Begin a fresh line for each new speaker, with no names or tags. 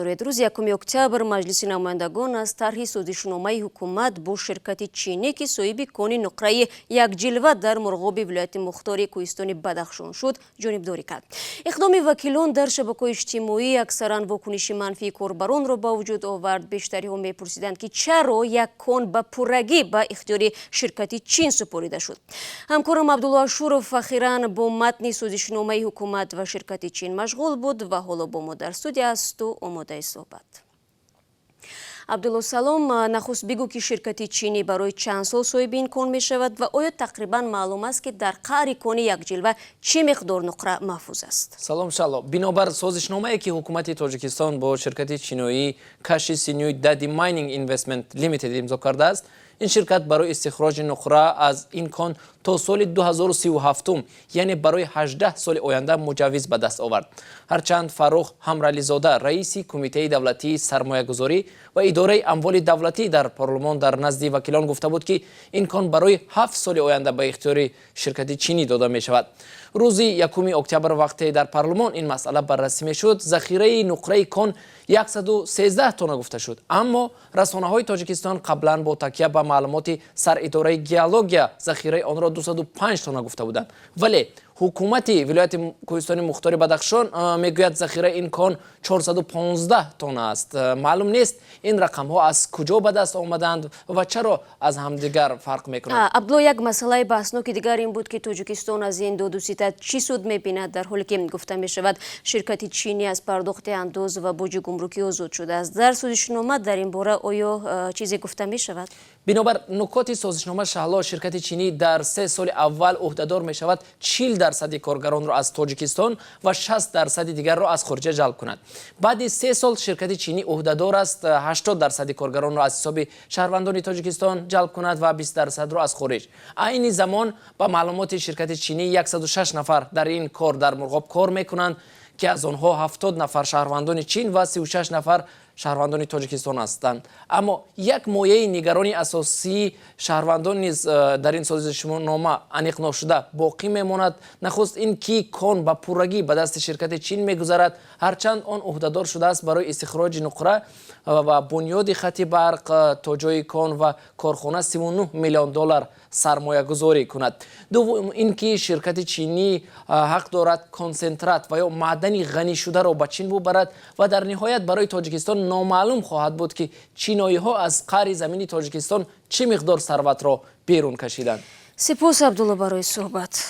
روز 1 اکتبر مجلس نمایندگان از طرح سازشنامه حکومت با شرکت چینی که صاحب کان نقره یک جلوه در مرغاب ولایت مختار کوهستان بدخشان شد جانبداری کرد. اقدام وکیلان در شبکه‌های اجتماعی اکثرا واکنش منفی کاربران را با وجود آورد. بیشتری ها میپرسیدند که چرا یک کان به پرگی به اختیار شرکت چین سپرده شد. همکارم عبدالله شورف اخیراً با متن سازشنامه حکومت و شرکت چین مشغول بود و حالا با ما در استودیو است و آماده صحبت. عبدالله سلام، نخست بگو که شرکت چینی برای چند سال صاحب این کان می شود و آیا تقریبا معلوم است که در قعر کان یک جلوه چه مقدار نقره محفوظ است؟
سلام شلا. بنابر سازشنامه‌ای که حکومت تاجیکستان با شرکت چینی کاشی سینیوی دادی ماینینگ اینوستمنت لیمیتد امضا کرده است، این شرکت برای استخراج نقره از این کان تا سال 2037 یعنی برای 18 سال آینده مجوز به دست آورد. هرچند فاروق همرعلیزاده رئیس کمیته دولتی سرمایه‌گذاری و اداره اموال دولتی در پارلمان در نزد وکیلان گفته بود که این کان برای 7 سال آینده به اختیار شرکت چینی داده می شود. روز 1 اکتبر وقتی در پارلمان این مسئله بررسی می شد، ذخیره نقره کان 113 تن گفته شد، اما رسانه‌های تاجیکستان قبلا با تکیه به معلومات سر اداره گئولوژیا ذخیره آن را 205 تن گفته بودند، ولی حکومت ولایت کوهستان مختار بدخشان میگوید ذخیره این کان 415 تن است. معلوم نیست این رقم ها از کجا به دست آمدند و چرا از همدیگر فرق میکنند.
عبدالله، یک مسئله بحثناک دیگر این بود که تاجیکستان از این دو ستد چی سود میبیند، در حالی که گفته می شود شرکت چینی از پرداخت انداز و بوج گمرکی آزاد شده است. در سازشنامه در این باره آیا چیزی گفته می شود؟
بنابر نکات سازشنامه شهلا، شرکت چینی در 3 سال اول عهدهدار می شود 40% کارگران را از تاجیکستان و 60% دیگر را از خارج جلب کند. بعد 3 سال شرکت چینی عهدهدار است 80% کارگران را از حساب شهروندان تاجیکستان جلب کند و 20% را از خارج. عین زمان با معلومات شرکت چینی 106 نفر در این کار در مرغاب کار می کنند که از آنها 70 نفر شهروندان چین و 36 نفر شهروندان تاجیکستان هستند. اما یک مایه نگرانی اساسی شهروندان نیز در این سازشنامه انیق نشده باقی میماند. نخست این که کان به پرگی به دست شرکت چین میگذرد، هرچند آن عهدهدار شده است برای استخراج نقره و بنیاد خط برق تا جای کان و کارخانه 39 میلیون دلار سرمایه گذاری کند. دوم اینکه شرکت چینی حق دارد کنسنترات و یا معدنی غنی شده را به چین ببرد و در نهایت برای تاجیکستان نامعلوم خواهد بود که چینایی ها از قعر زمین تاجیکستان چه مقدار ثروت را بیرون کشیدند.
سپاس عبدالله برای صحبت.